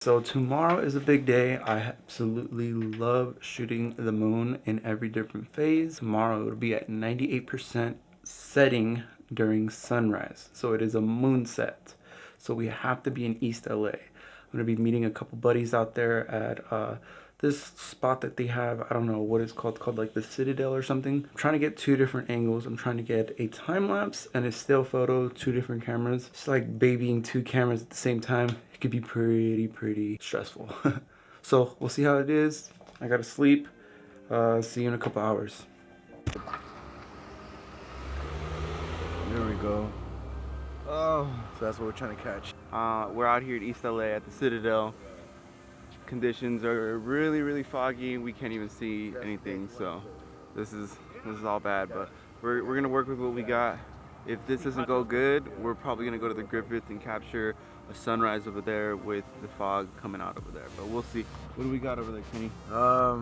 So tomorrow is a big day. I absolutely love shooting the moon in every different phase. Tomorrow it'll be at 98% setting during sunrise. So it is a moonset. So we have to be in East LA. I'm gonna be meeting a couple buddies out there at this spot that they have. I don't know what it's called like the Citadel or something. I'm trying to get two different angles. I'm trying to get a time lapse and a still photo, two different cameras. It's like babying two cameras at the same time. It could be pretty stressful. So we'll see how it is. I gotta sleep. See you in a couple hours. There we go. Oh, so that's what we're trying to catch. We're out here at East LA at the Citadel. Conditions are really foggy. We can't even see anything, so this is all bad, but we're gonna work with what we got. If this doesn't go good, we're probably gonna go to the Griffith and capture a sunrise over there with the fog coming out over there, but we'll see. What do we got over there, Kenny? I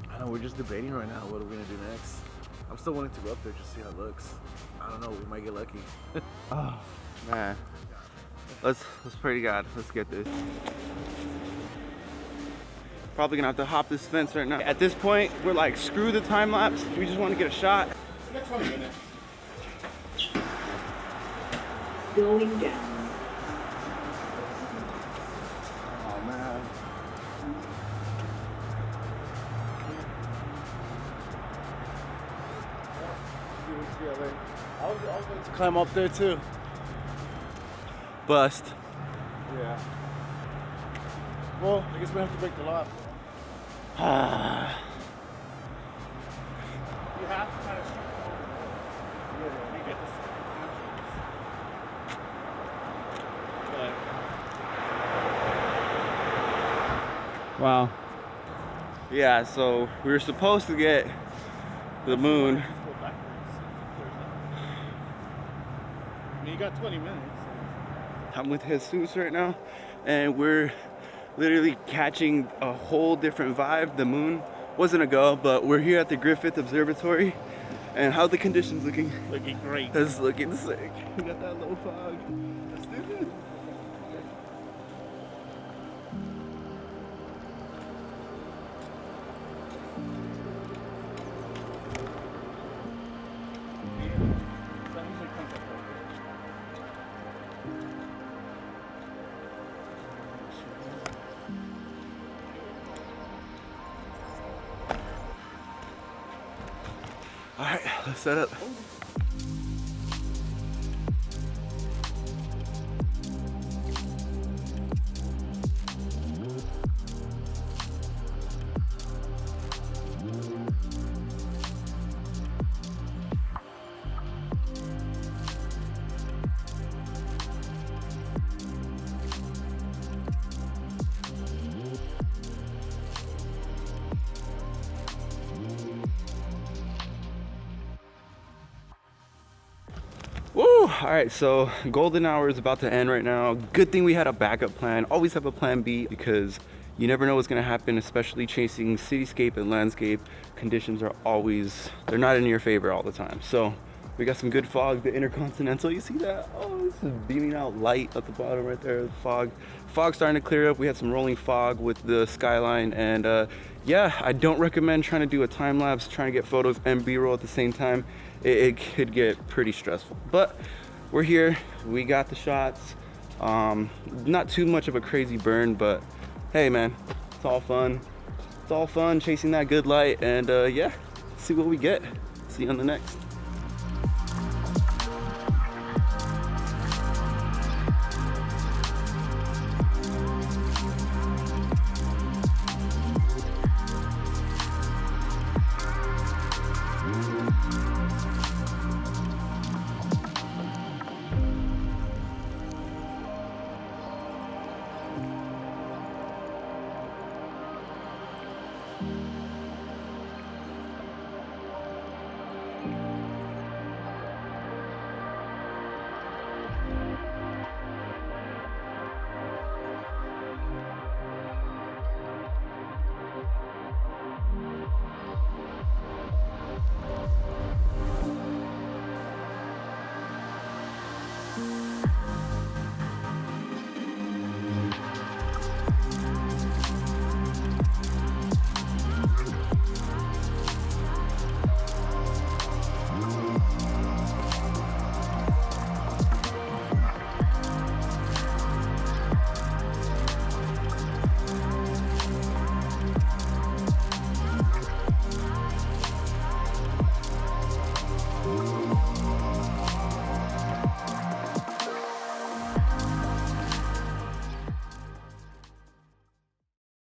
don't know, we're just debating right now what we're gonna do next. I'm still wanting to go up there just see how it looks. I don't know, we might get lucky. Oh man, let's pray to God. Let's get this. Probably gonna have to hop this fence right now. At this point, we're like, screw the time lapse. We just want to get a shot. Next 20 minutes. Going down. Oh man. I was going to climb up there too. Bust. Yeah. Well, I guess we have to break the lock. You have to kind of shoot forward. Yeah, you get this. But Wow. Yeah, so we were supposed to get the moon. go backwards. I mean, you got 20 minutes. I'm with Jesus right now, and we're literally catching a whole different vibe. The moon wasn't a go, but we're here at the Griffith Observatory. And how the conditions looking? Looking great. That's looking sick. We got that low fog. Let's do this. All right, let's set up. Woo! All right, so golden hour is about to end right now. Good thing we had a backup plan. Always have a plan B because you never know what's gonna happen, especially chasing cityscape and landscape. Conditions are always, they're not in your favor all the time. So we got some good fog, the Intercontinental, you see that? Oh, this is beaming out light at the bottom right there, the fog. Fog's starting to clear up. We had some rolling fog with the skyline, and yeah, I don't recommend trying to do a time lapse, trying to get photos and B-roll at the same time. It could get pretty stressful, but we're here, we got the shots. Not too much of a crazy burn, but hey man, it's all fun. It's all fun chasing that good light, and yeah, see what we get. See you on the next.